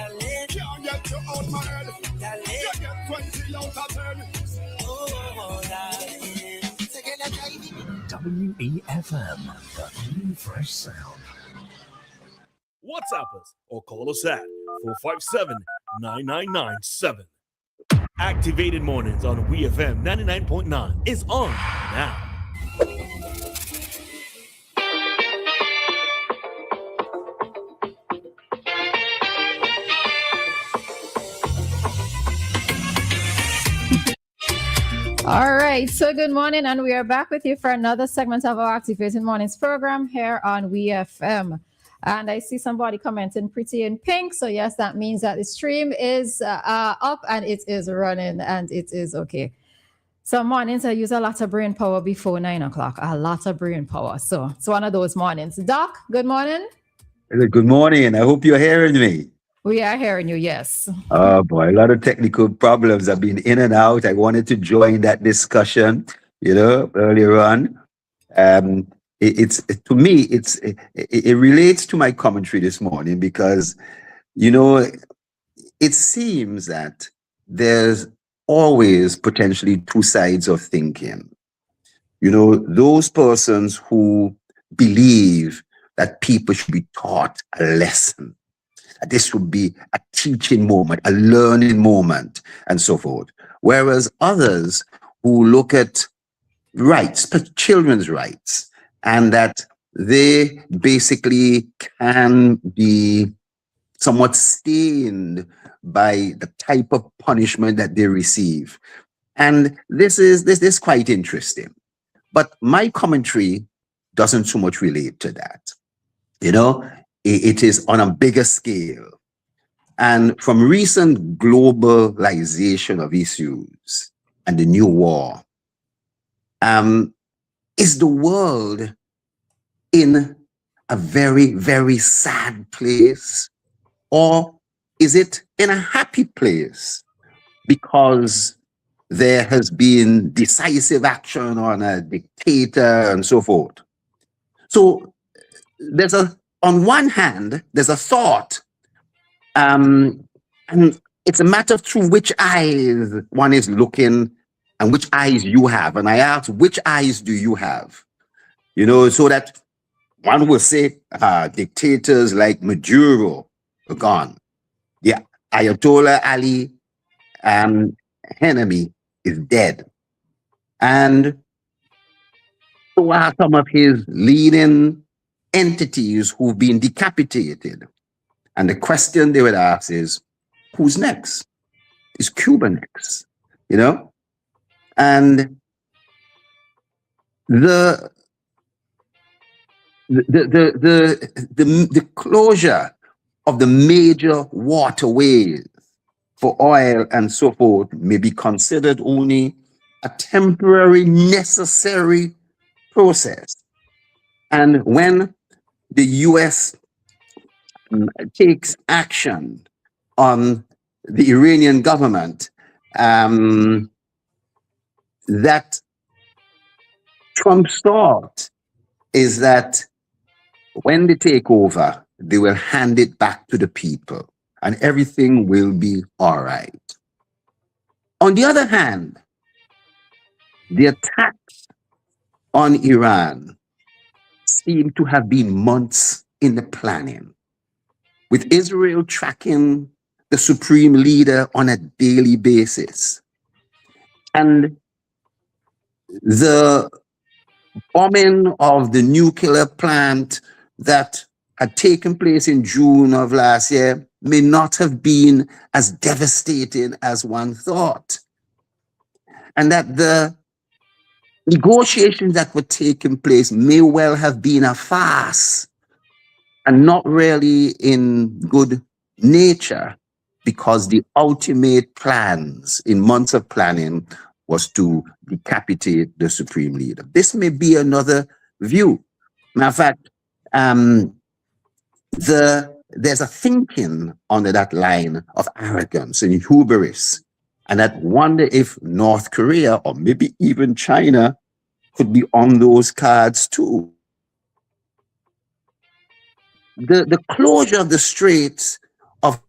Can't get you out my head. You get 20 out of 10. WEFM, the new fresh sound. WhatsApp us or call us at 457-9997. Activated Mornings on WEFM 99.9 is on now. All right, so good morning, and we are back with you for another segment of our Activated Mornings program here on WEFM. And I see somebody commenting pretty in pink, so yes, that means that the stream is up and it is running and it is okay. Some mornings I use a lot of brain power before 9 o'clock, a lot of brain power. So it's one of those mornings. Doc, good morning. Good morning. I hope you're hearing me. We are hearing you, yes. Oh boy, a lot of technical problems. I've been in and out. I wanted to join that discussion, earlier on. To me, it relates to my commentary this morning because, it seems that there's always potentially two sides of thinking. Those persons who believe that people should be taught a lesson. This would be a teaching moment, a learning moment, and so forth. Whereas others who look at rights, children's rights, and that they basically can be somewhat stained by the type of punishment that they receive. And this is quite interesting. But my commentary doesn't so much relate to that. It is on a bigger scale. And from recent globalization of issues and the new war, is the world in a very, very sad place? Or is it in a happy place because there has been decisive action on a dictator and so forth? So on one hand, there's a thought, and it's a matter through which eyes one is looking and which eyes you have. And I ask, which eyes do you have? So that one will say dictators like Maduro are gone. The Ayatollah Ali enemy is dead. And so are some of his leading entities who've been decapitated. And the question they would ask is, who's next? Is Cuba next? And the closure of the major waterways for oil and so forth may be considered only a temporary necessary process. And when the US takes action on the Iranian government, that Trump's thought is that when they take over, they will hand it back to the people and everything will be all right. On the other hand, the attacks on Iran seem to have been months in the planning, with Israel tracking the supreme leader on a daily basis. And the bombing of the nuclear plant that had taken place in June of last year may not have been as devastating as one thought. And that the negotiations that were taking place may well have been a farce and not really in good nature, because the ultimate plans in months of planning was to decapitate the supreme leader. This may be another view. Matter of fact, there's a thinking under that line of arrogance and hubris, and I wonder if North Korea or maybe even China could be on those cards too. The closure of the Straits of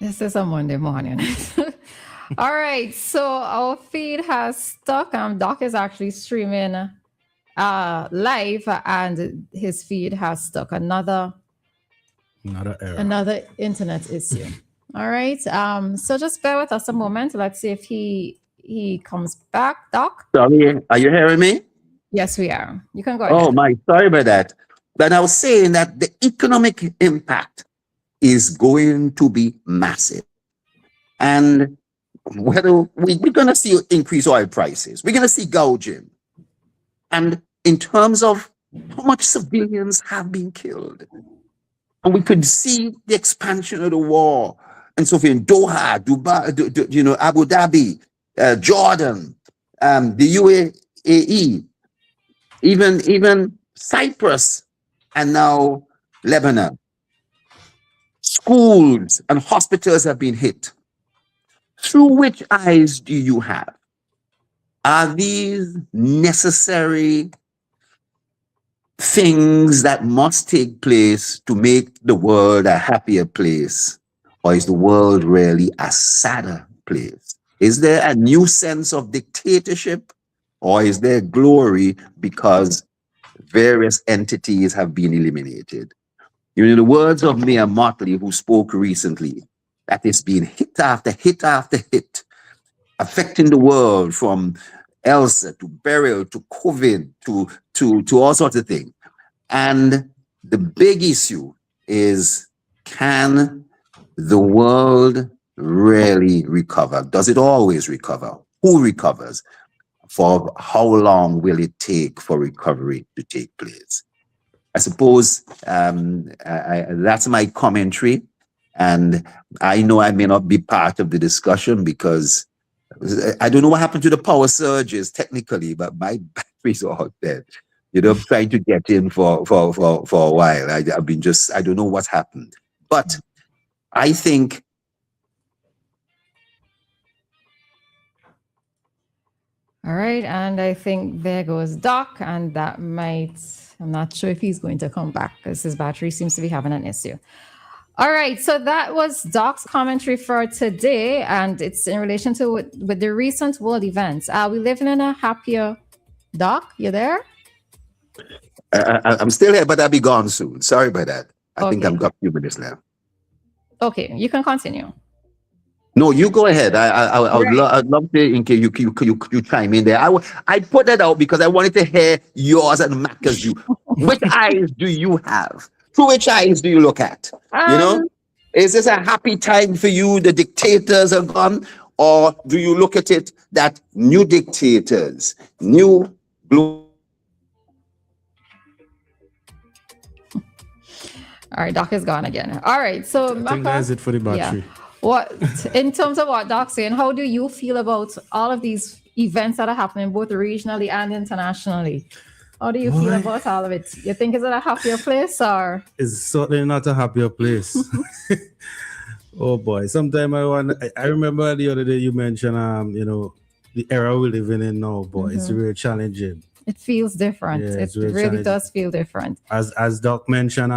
This is a Monday morning. All right, so our feed has stuck. Doc is actually streaming live, and his feed has stuck. Another error. Another internet issue. All right. So just bear with us a moment. Let's see if he comes back. Doc? Sorry, are you hearing me? Yes, we are. You can go ahead. Oh my, sorry about that. But I was saying that the economic impact is going to be massive. And whether we're going to see increased oil prices, we're going to see gouging. And in terms of how much civilians have been killed, and we could see the expansion of the war. And so in Doha, Dubai, Abu Dhabi, Jordan, the UAE, even Cyprus, and now Lebanon. Schools and hospitals have been hit. Through which eyes do you have? Are these necessary things that must take place to make the world a happier place? Or is the world really a sadder place? Is there a new sense of dictatorship? Or is there glory because various entities have been eliminated? In the words of Mayor Motley, who spoke recently, that it's been hit after hit after hit, affecting the world from Elsa to Beryl to COVID to all sorts of things. And the big issue is, can the world really recover? Does it always recover? Who recovers? For how long will it take for recovery to take place? I suppose that's my commentary. And I know I may not be part of the discussion because I don't know what happened to the power surges technically, but my batteries are out there. Trying to get in for a while. I've been I don't know what's happened. But I think all right, and I think there goes Doc, and that might, I'm not sure if he's going to come back because his battery seems to be having an issue. All right, so that was Doc's commentary for today, and it's in relation to with the recent world events. Are we living in a happier, Doc? You there? I'm still here, but I'll be gone soon. Sorry about that. I think I've got a few minutes now. Okay, you can continue. No, you go ahead. I'd love to, in case you chime in there. I put that out because I wanted to hear yours and Maka's view. Which eyes do you have? Through which eyes do you look at? Is this a happy time for you? The dictators are gone, or do you look at it that new dictators, new blue? All right, Doc is gone again. All right, so I think that's it for the battery. Yeah. What, in terms of what Doc's saying, how do you feel about all of these events that are happening both regionally and internationally? How do you feel about all of it? You think it's a happier place, or? It's certainly not a happier place. Oh boy. Sometimes I remember the other day you mentioned the era we're living in now, boy. It's really challenging. It feels different. Yeah, it really does feel different. As Doc mentioned,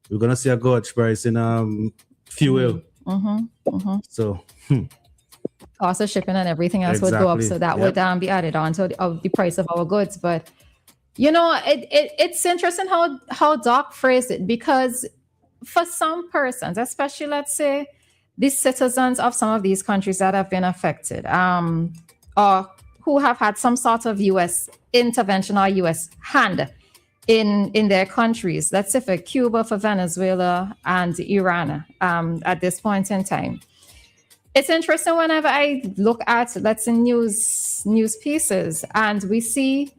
we're gonna see a gauge price in fuel. So cost of shipping and everything else would go up, so that would be added on to the price of our goods. But it's interesting how Doc phrased it, because for some persons, especially let's say the citizens of some of these countries that have been affected, or who have had some sort of U.S. intervention or U.S. hand in their countries, let's say for Cuba, for Venezuela, and Iran at this point in time. It's interesting whenever I look at, let's say, news pieces, and we see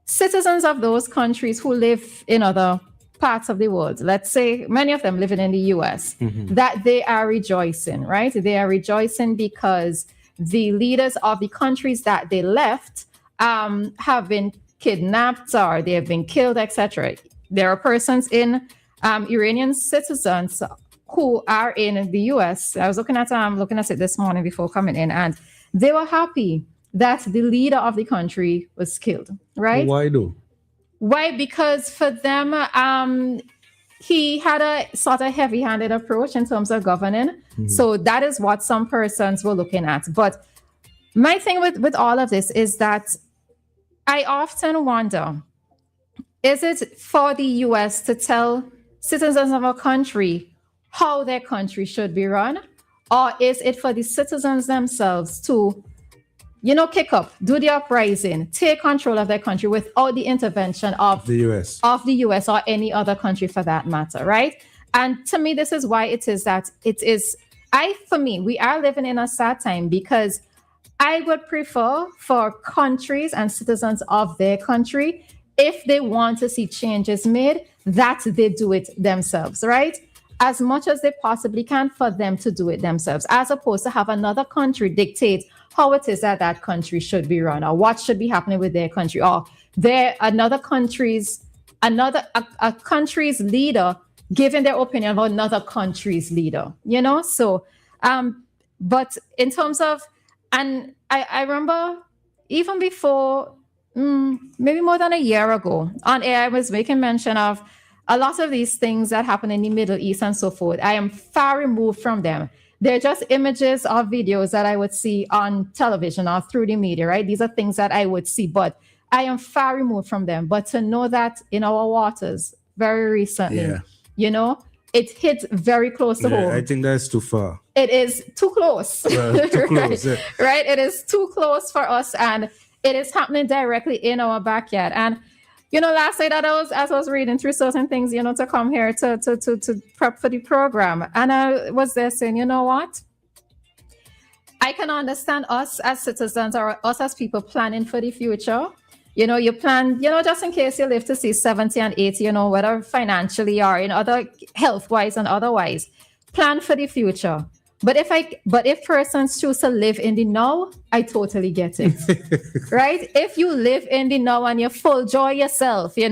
citizens of those countries who live in other parts of the world, let's say many of them living in the US, that they are rejoicing, right? They are rejoicing because the leaders of the countries that they left have been kidnapped or they have been killed, etc. There are persons Iranian citizens who are in the US. I was looking at it this morning before coming in, and they were happy that the leader of the country was killed, right? Why though? Why? Because for them, he had a sort of heavy-handed approach in terms of governing. So that is what some persons were looking at. But my thing with all of this is that I often wonder, is it for the US to tell citizens of a country how their country should be run? Or is it for the citizens themselves to, kick up, do the uprising, take control of their country without the intervention of The US. or any other country for that matter, right? And to me, this is why it is that we are living in a sad time, because I would prefer for countries and citizens of their country, if they want to see changes made, that they do it themselves, right? As much as they possibly can, for them to do it themselves, as opposed to have another country dictate how it is that country should be run, or what should be happening with their country, or a country's leader giving their opinion about another country's leader, So, but in terms of, and I remember even before, maybe more than a year ago, on air, I was making mention of a lot of these things that happen in the Middle East and so forth. I am far removed from them. They're just images or videos that I would see on television or through the media, right? These are things that I would see, but I am far removed from them. But to know that in our waters very recently, it hits very close to home. I think that's too far. It is too close. Well, too close, right? Right? It is too close for us, and it is happening directly in our backyard. And last night as I was reading through certain things, to come here to prep for the program, and I was there saying, you know what? I can understand us as citizens or us as people planning for the future. You plan, just in case you live to see 70 and 80, whether financially or in other health-wise and otherwise, plan for the future. But if persons choose to live in the now, I totally get it, right? If you live in the now and you full joy yourself, you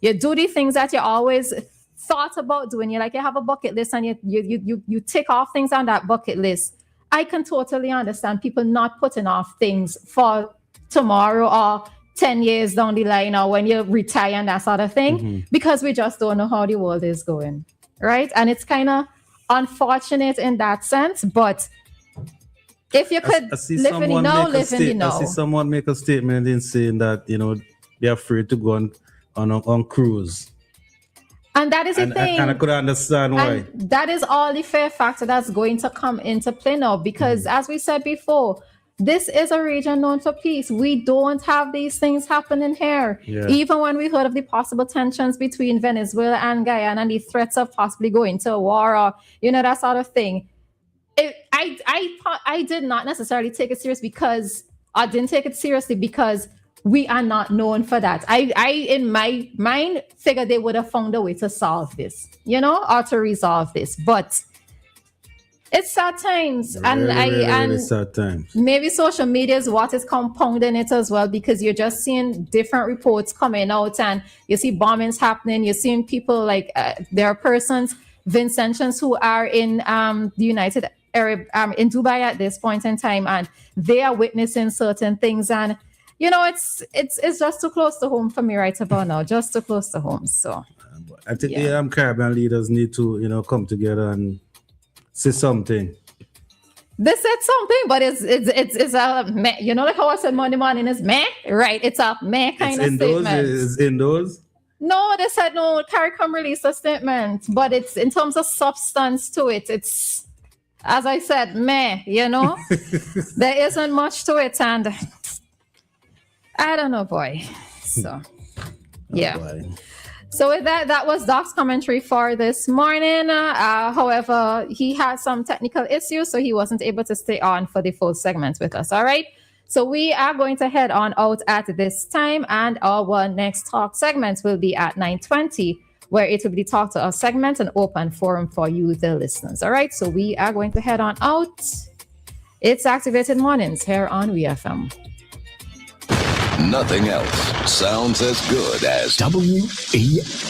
do the things that you always thought about doing. You have a bucket list and you tick off things on that bucket list. I can totally understand people not putting off things for tomorrow or 10 years down the line, or when you retire and that sort of thing, because we just don't know how the world is going, right? And it's kind of unfortunate in that sense, but if you could live in the now, live in the now. I see someone make a statement in saying that they're afraid to go on cruise, and that is a thing. And I could understand why. And that is all the fear factor that's going to come into play now, because as we said before, this is a region known for peace. We don't have these things happening here. Yeah. Even when we heard of the possible tensions between Venezuela and Guyana and the threats of possibly going to a war or, that sort of thing. I did not necessarily take it serious because I didn't take it seriously because we are not known for that. I in my mind figured they would have found a way to solve this, or to resolve this. But it's sad times, really sad times. Maybe social media is what is compounding it as well, because you're just seeing different reports coming out, and you see bombings happening. You're seeing people like there are persons, Vincentians, who are in the United Arab in Dubai at this point in time, and they are witnessing certain things, and it's just too close to home for me right about now, just too close to home. So I think the Caribbean leaders need to come together and say something. They said something, but it's a meh. Like how I said Monday morning is meh, right? It's a meh kind of statement. It's indoors? No, they said no. CARICOM released a statement, but it's in terms of substance to it. It's, as I said, meh. There isn't much to it, and I don't know, boy. So, yeah. Boy. So with that was Doc's commentary for this morning. However, he had some technical issues, so he wasn't able to stay on for the full segment with us. All right. So we are going to head on out at this time, and our next talk segment will be at 9:20, where it will be Talk to Us segment, an open forum for you, the listeners. All right. So we are going to head on out. It's Activated Mornings here on WEFM. Nothing else sounds as good as WEFM.